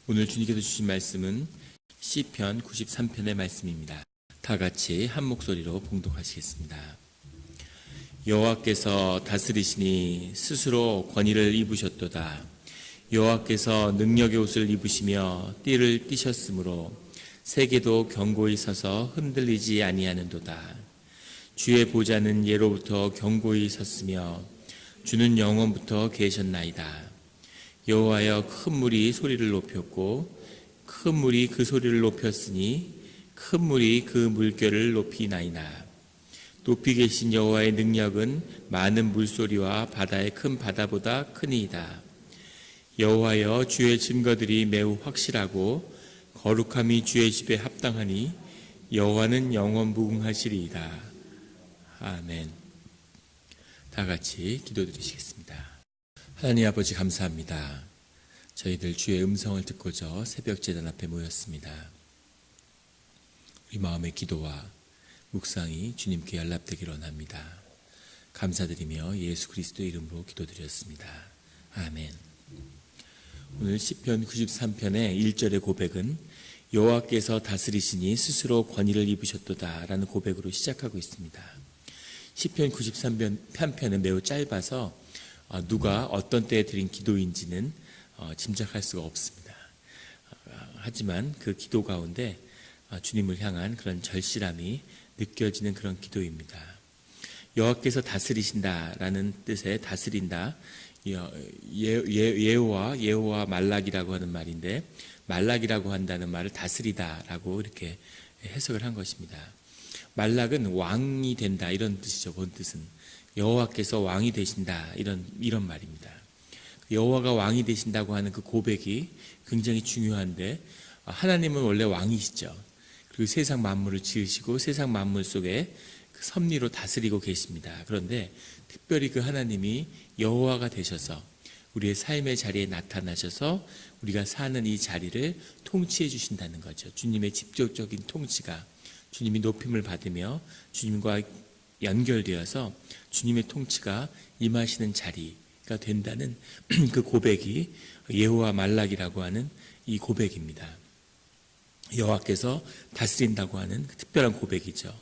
오늘 주님께서 주신 말씀은 시편 93편의 말씀입니다. 다 같이 한 목소리로 봉독하시겠습니다. 여호와께서 다스리시니 스스로 권위를 입으셨도다. 여호와께서 능력의 옷을 입으시며 띠를 띠셨으므로 세계도 견고히 서서 흔들리지 아니하는도다. 주의 보좌는 예로부터 견고히 섰으며 주는 영원부터 계셨나이다. 여호와여, 큰 물이 소리를 높였고 큰 물이 그 소리를 높였으니 큰 물이 그 물결을 높이나이다. 높이 계신 여호와의 능력은 많은 물소리와 바다의 큰 바다보다 크니이다. 여호와여, 주의 증거들이 매우 확실하고 거룩함이 주의 집에 합당하니 여호와는 영원 무궁하시리이다. 아멘. 다 같이 기도드리시겠습니다. 하나님 아버지, 감사합니다. 저희들 주의 음성을 듣고자 새벽 제단 앞에 모였습니다. 우리 마음의 기도와 묵상이 주님께 연락되기를 원합니다. 감사드리며 예수 그리스도의 이름으로 기도드렸습니다. 아멘. 오늘 시편 93편의 1절의 고백은 여호와께서 다스리시니 스스로 권위를 입으셨도다 라는 고백으로 시작하고 있습니다. 시편 93편은 매우 짧아서 누가 어떤 때에 드린 기도인지는 짐작할 수가 없습니다. 하지만 그 기도 가운데 주님을 향한 그런 절실함이 느껴지는 그런 기도입니다. 여호와께서 다스리신다라는 뜻의 다스린다, 예호와 말락이라고 하는 말인데, 말락이라고 한다는 말을 다스리다라고 이렇게 해석을 한 것입니다. 말락은 왕이 된다 이런 뜻이죠. 본 뜻은 여호와께서 왕이 되신다 이런 말입니다. 여호와가 왕이 되신다고 하는 그 고백이 굉장히 중요한데, 하나님은 원래 왕이시죠. 그리고 세상 만물을 지으시고 세상 만물 속에 그 섭리로 다스리고 계십니다. 그런데 특별히 그 하나님이 여호와가 되셔서 우리의 삶의 자리에 나타나셔서 우리가 사는 이 자리를 통치해 주신다는 거죠. 주님의 직접적인 통치가, 주님이 높임을 받으며 주님과 연결되어서 주님의 통치가 임하시는 자리가 된다는 그 고백이 예호와 말락이라고 하는 이 고백입니다. 여호와께서 다스린다고 하는 그 특별한 고백이죠.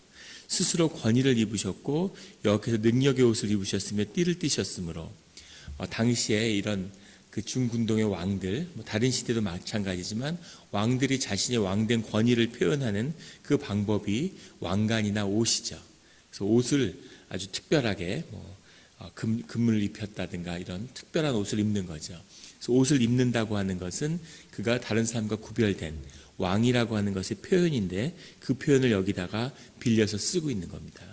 스스로 권위를 입으셨고 여호와께서 능력의 옷을 입으셨으며 띠를 띠셨으므로, 당시에 이런 그 중군동의 왕들, 다른 시대도 마찬가지지만 왕들이 자신의 왕된 권위를 표현하는 그 방법이 왕관이나 옷이죠. 그래서 옷을 아주 특별하게 금을 입혔다든가 이런 특별한 옷을 입는 거죠. 그래서 옷을 입는다고 하는 것은 그가 다른 사람과 구별된 왕이라고 하는 것의 표현인데, 그 표현을 여기다가 빌려서 쓰고 있는 겁니다.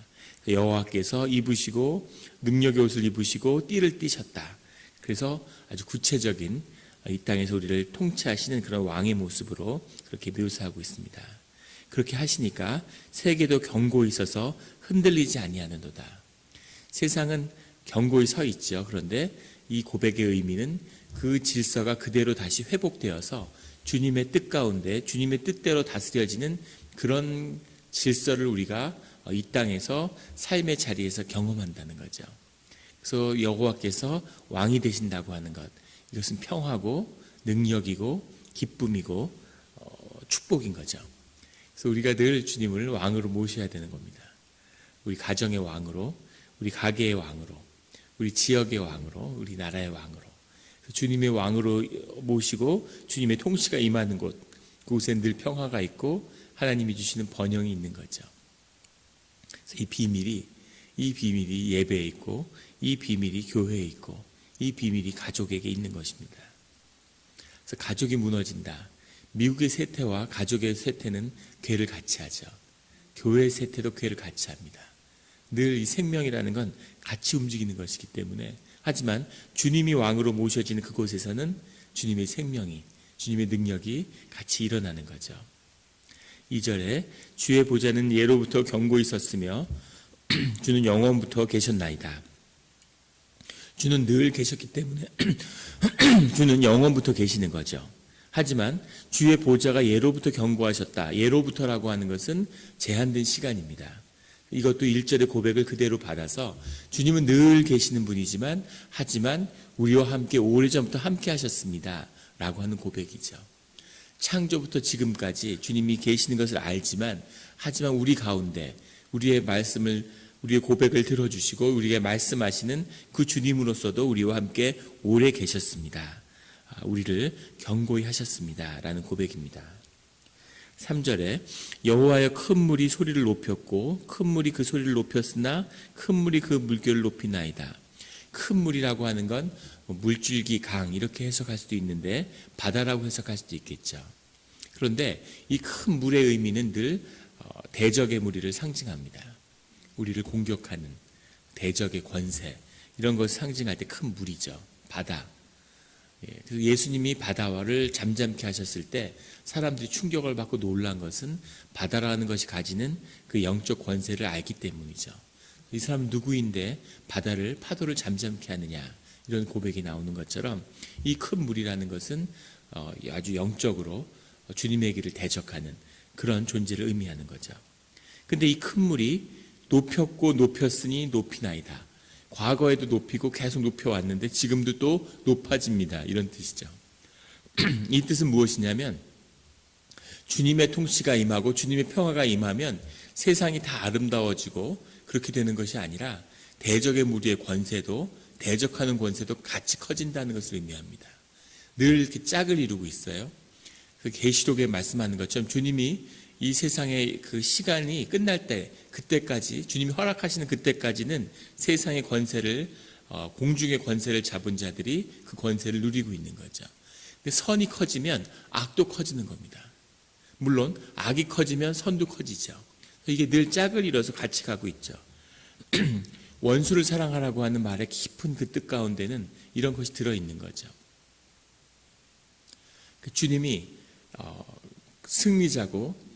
여호와께서 입으시고 능력의 옷을 입으시고 띠를 띠셨다. 그래서 아주 구체적인 이 땅에서 우리를 통치하시는 그런 왕의 모습으로 그렇게 묘사하고 있습니다. 그렇게 하시니까 세계도 견고히 서서 흔들리지 아니하는도다. 세상은 견고히 서 있죠. 그런데 이 고백의 의미는 그 질서가 그대로 다시 회복되어서 주님의 뜻 가운데 주님의 뜻대로 다스려지는 그런 질서를 우리가 이 땅에서 삶의 자리에서 경험한다는 거죠. 그래서 여호와께서 왕이 되신다고 하는 것, 이것은 평화고 능력이고 기쁨이고 축복인 거죠. 그래서 우리가 늘 주님을 왕으로 모셔야 되는 겁니다. 우리 가정의 왕으로, 우리 가게의 왕으로, 우리 지역의 왕으로, 우리 나라의 왕으로, 주님의 왕으로 모시고 주님의 통치가 임하는 곳, 그곳에 늘 평화가 있고 하나님이 주시는 번영이 있는 거죠. 그래서 이 비밀이 예배에 있고, 이 비밀이 교회에 있고, 이 비밀이 가족에게 있는 것입니다. 그래서 가족이 무너진다. 미국의 세태와 가족의 세태는 궤를 같이 하죠. 교회의 세태도 궤를 같이 합니다. 늘 이 생명이라는 건 같이 움직이는 것이기 때문에, 하지만 주님이 왕으로 모셔지는 그곳에서는 주님의 생명이, 주님의 능력이 같이 일어나는 거죠. 2절에 주의 보좌는 예로부터 견고히 섰으며 주는 영원부터 계셨나이다. 주는 늘 계셨기 때문에 주는 영원부터 계시는 거죠. 하지만 주의 보좌가 예로부터 견고하셨다. 예로부터라고 하는 것은 제한된 시간입니다. 이것도 1절의 고백을 그대로 받아서 주님은 늘 계시는 분이지만, 하지만 우리와 함께 오래전부터 함께 하셨습니다 라고 하는 고백이죠. 창조부터 지금까지 주님이 계시는 것을 알지만, 하지만 우리 가운데 우리의 말씀을, 우리의 고백을 들어주시고 우리에게 말씀하시는 그 주님으로서도 우리와 함께 오래 계셨습니다. 우리를 경고히 하셨습니다 라는 고백입니다. 3절에 여호와여 큰 물이 소리를 높였고 큰 물이 그 소리를 높였으나 큰 물이 그 물결을 높이나이다. 큰 물이라고 하는 건 물줄기, 강 이렇게 해석할 수도 있는데 바다라고 해석할 수도 있겠죠. 그런데 이 큰 물의 의미는 늘 대적의 무리를 상징합니다. 우리를 공격하는 대적의 권세, 이런 것을 상징할 때 큰 물이죠. 바다. 그래서 예수님이 바다를 잠잠케 하셨을 때 사람들이 충격을 받고 놀란 것은 바다라는 것이 가지는 그 영적 권세를 알기 때문이죠. 이 사람은 누구인데 바다를, 파도를 잠잠케 하느냐, 이런 고백이 나오는 것처럼 이 큰 물이라는 것은 아주 영적으로 주님의 길을 대적하는 그런 존재를 의미하는 거죠. 근데 이 큰 물이 높였고 높였으니 높이나이다. 과거에도 높이고 계속 높여왔는데 지금도 또 높아집니다. 이런 뜻이죠. 이 뜻은 무엇이냐면 주님의 통치가 임하고 주님의 평화가 임하면 세상이 다 아름다워지고 그렇게 되는 것이 아니라 대적의 무리의 권세도, 대적하는 권세도 같이 커진다는 것을 의미합니다. 늘 이렇게 짝을 이루고 있어요. 그 계시록에 말씀하는 것처럼 주님이 이 세상의 그 시간이 끝날 때, 그때까지, 주님이 허락하시는 그때까지는 세상의 권세를, 공중의 권세를 잡은 자들이 그 권세를 누리고 있는 거죠. 근데 선이 커지면 악도 커지는 겁니다. 물론 악이 커지면 선도 커지죠. 이게 늘 짝을 이뤄서 같이 가고 있죠. 원수를 사랑하라고 하는 말의 깊은 그 뜻 가운데는 이런 것이 들어있는 거죠. 주님이 승리자고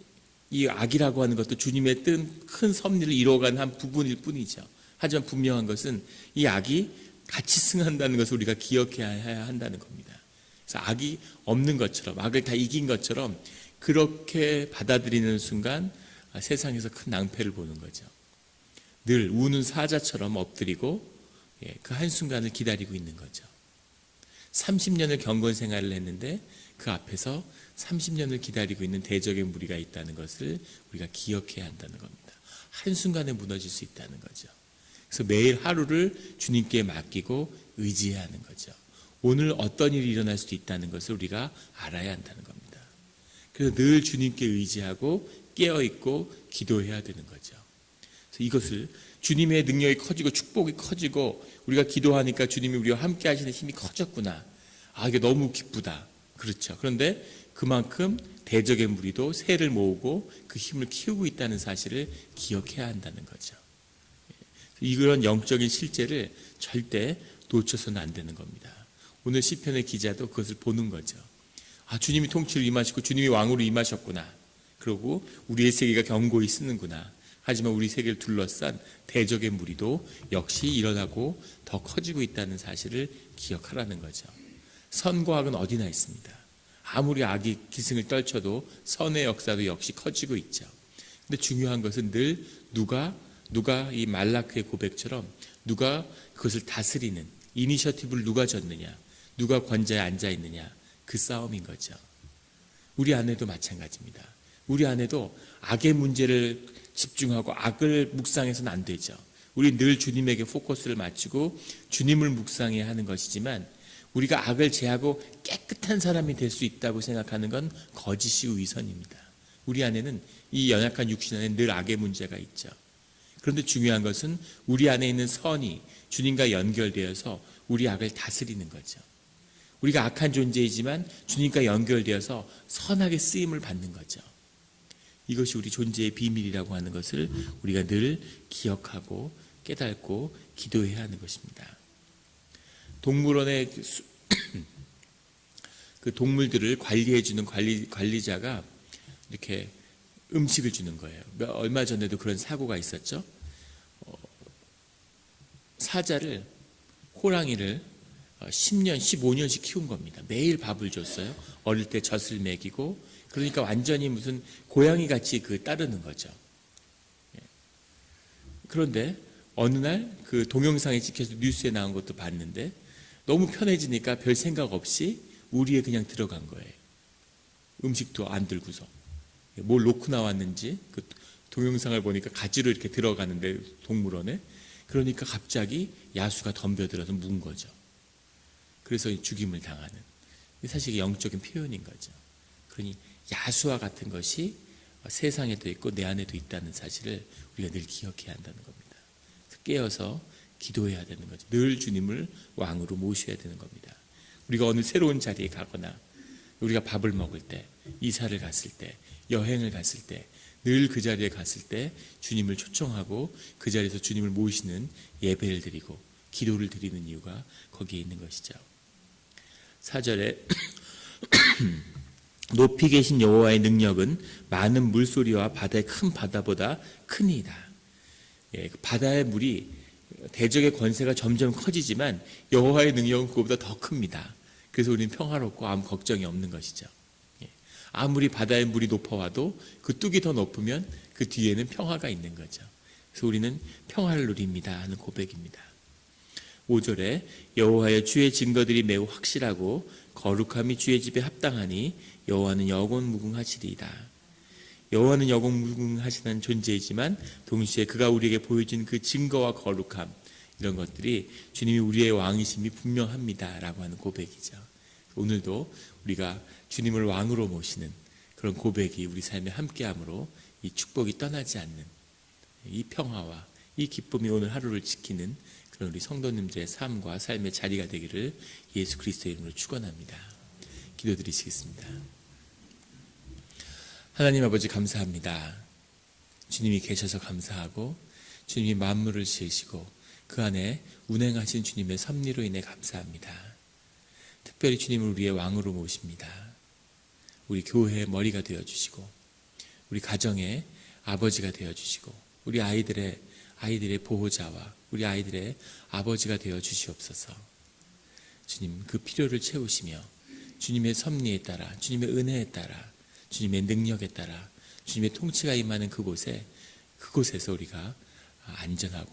이 악이라고 하는 것도 주님의 큰 섭리를 이루어가는 한 부분일 뿐이죠. 하지만 분명한 것은 이 악이 같이 승한다는 것을 우리가 기억해야 한다는 겁니다. 그래서 악이 없는 것처럼, 악을 다 이긴 것처럼 그렇게 받아들이는 순간 세상에서 큰 낭패를 보는 거죠. 늘 우는 사자처럼 엎드리고 그 한순간을 기다리고 있는 거죠. 30년을 경건 생활을 했는데 그 앞에서 30년을 기다리고 있는 대적의 무리가 있다는 것을 우리가 기억해야 한다는 겁니다. 한순간에 무너질 수 있다는 거죠. 그래서 매일 하루를 주님께 맡기고 의지해야 하는 거죠. 오늘 어떤 일이 일어날 수도 있다는 것을 우리가 알아야 한다는 겁니다. 그래서 늘 주님께 의지하고 깨어있고 기도해야 되는 거죠. 그래서 이것을 주님의 능력이 커지고 축복이 커지고 우리가 기도하니까 주님이 우리와 함께 하시는 힘이 커졌구나. 이게 너무 기쁘다. 그렇죠. 그런데 그만큼 대적의 무리도 새를 모으고 그 힘을 키우고 있다는 사실을 기억해야 한다는 거죠. 이런 영적인 실제를 절대 놓쳐서는 안 되는 겁니다. 오늘 시편의 기자도 그것을 보는 거죠. 주님이 통치를 임하시고 주님이 왕으로 임하셨구나. 그리고 우리의 세계가 견고히 쓰는구나. 하지만 우리 세계를 둘러싼 대적의 무리도 역시 일어나고 더 커지고 있다는 사실을 기억하라는 거죠. 선과 악은 어디나 있습니다. 아무리 악이 기승을 떨쳐도 선의 역사도 역시 커지고 있죠. 근데 중요한 것은 늘 누가 이 말라크의 고백처럼 누가 그것을 다스리는 이니셔티브를 누가 졌느냐, 누가 권좌에 앉아 있느냐, 그 싸움인 거죠. 우리 안에도 마찬가지입니다. 우리 안에도 악의 문제를 집중하고 악을 묵상해서는 안 되죠. 우리 늘 주님에게 포커스를 맞추고 주님을 묵상해야 하는 것이지만 우리가 악을 제하고 깨끗한 사람이 될 수 있다고 생각하는 건 거짓이고 위선입니다. 우리 안에는 이 연약한 육신 안에 늘 악의 문제가 있죠. 그런데 중요한 것은 우리 안에 있는 선이 주님과 연결되어서 우리 악을 다스리는 거죠. 우리가 악한 존재이지만 주님과 연결되어서 선하게 쓰임을 받는 거죠. 이것이 우리 존재의 비밀이라고 하는 것을 우리가 늘 기억하고 깨닫고 기도해야 하는 것입니다. 동물원의 그 동물들을 관리해주는 관리자가 이렇게 음식을 주는 거예요. 얼마 전에도 그런 사고가 있었죠. 사자를, 호랑이를 10년, 15년씩 키운 겁니다. 매일 밥을 줬어요. 어릴 때 젖을 먹이고, 그러니까 완전히 무슨 고양이 같이 따르는 거죠. 그런데 어느 날 그 동영상이 찍혀서 뉴스에 나온 것도 봤는데 너무 편해지니까 별 생각 없이 우리에 그냥 들어간 거예요. 음식도 안 들고서 뭘 놓고 나왔는지 그 동영상을 보니까 가지로 이렇게 들어가는데 동물원에 그러니까 갑자기 야수가 덤벼들어서 문 거죠. 그래서 죽임을 당하는 사실 영적인 표현인 거죠. 그러니 야수와 같은 것이 세상에도 있고 내 안에도 있다는 사실을 우리가 늘 기억해야 한다는 겁니다. 깨어서 기도해야 되는 거죠. 늘 주님을 왕으로 모셔야 되는 겁니다. 우리가 어느 새로운 자리에 가거나 우리가 밥을 먹을 때, 이사를 갔을 때, 여행을 갔을 때, 늘 그 자리에 갔을 때 주님을 초청하고 그 자리에서 주님을 모시는 예배를 드리고 기도를 드리는 이유가 거기에 있는 것이죠. 4절에 높이 계신 여호와의 능력은 많은 물소리와 바다의 큰 바다보다 크니이다. 바다의 물이 대적의 권세가 점점 커지지만 여호와의 능력은 그보다 더 큽니다. 그래서 우리는 평화롭고 아무 걱정이 없는 것이죠. 아무리 바다의 물이 높아와도 그 뚝이 더 높으면 그 뒤에는 평화가 있는 거죠. 그래서 우리는 평화를 누립니다 하는 고백입니다. 5절에 여호와의 주의 증거들이 매우 확실하고 거룩함이 주의 집에 합당하니 여호와는 영원 무궁하시리이다. 여호와는 영원 무궁하시는 존재이지만 동시에 그가 우리에게 보여준 그 증거와 거룩함 이런 것들이 주님이 우리의 왕이심이 분명합니다 라고 하는 고백이죠. 오늘도 우리가 주님을 왕으로 모시는 그런 고백이 우리 삶에 함께함으로 이 축복이 떠나지 않는 이 평화와 이 기쁨이 오늘 하루를 지키는 그런 우리 성도님들의 삶과 삶의 자리가 되기를 예수 그리스도의 이름으로 축원합니다. 기도드리시겠습니다. 하나님 아버지 감사합니다. 주님이 계셔서 감사하고 주님이 만물을 지으시고 그 안에 운행하신 주님의 섭리로 인해 감사합니다. 특별히 주님을 우리의 왕으로 모십니다. 우리 교회의 머리가 되어주시고 우리 가정의 아버지가 되어주시고 우리 아이들의 보호자와 우리 아이들의 아버지가 되어주시옵소서. 주님 그 필요를 채우시며 주님의 섭리에 따라 주님의 은혜에 따라 주님의 능력에 따라 주님의 통치가 임하는 그곳에서 우리가 안전하고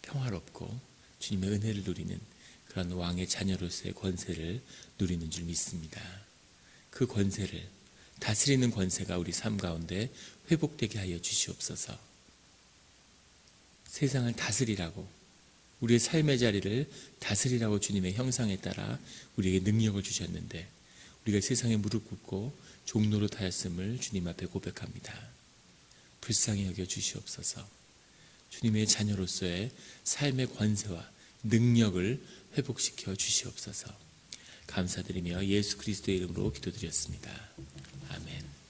평화롭고 주님의 은혜를 누리는 그런 왕의 자녀로서의 권세를 누리는 줄 믿습니다. 그 권세를 다스리는 권세가 우리 삶 가운데 회복되게 하여 주시옵소서. 세상을 다스리라고 우리의 삶의 자리를 다스리라고 주님의 형상에 따라 우리에게 능력을 주셨는데 우리가 세상에 무릎 꿇고 종로로 타였음을 주님 앞에 고백합니다. 불쌍히 여겨 주시옵소서. 주님의 자녀로서의 삶의 권세와 능력을 회복시켜 주시옵소서. 감사드리며 예수 그리스도의 이름으로 기도드렸습니다. 아멘.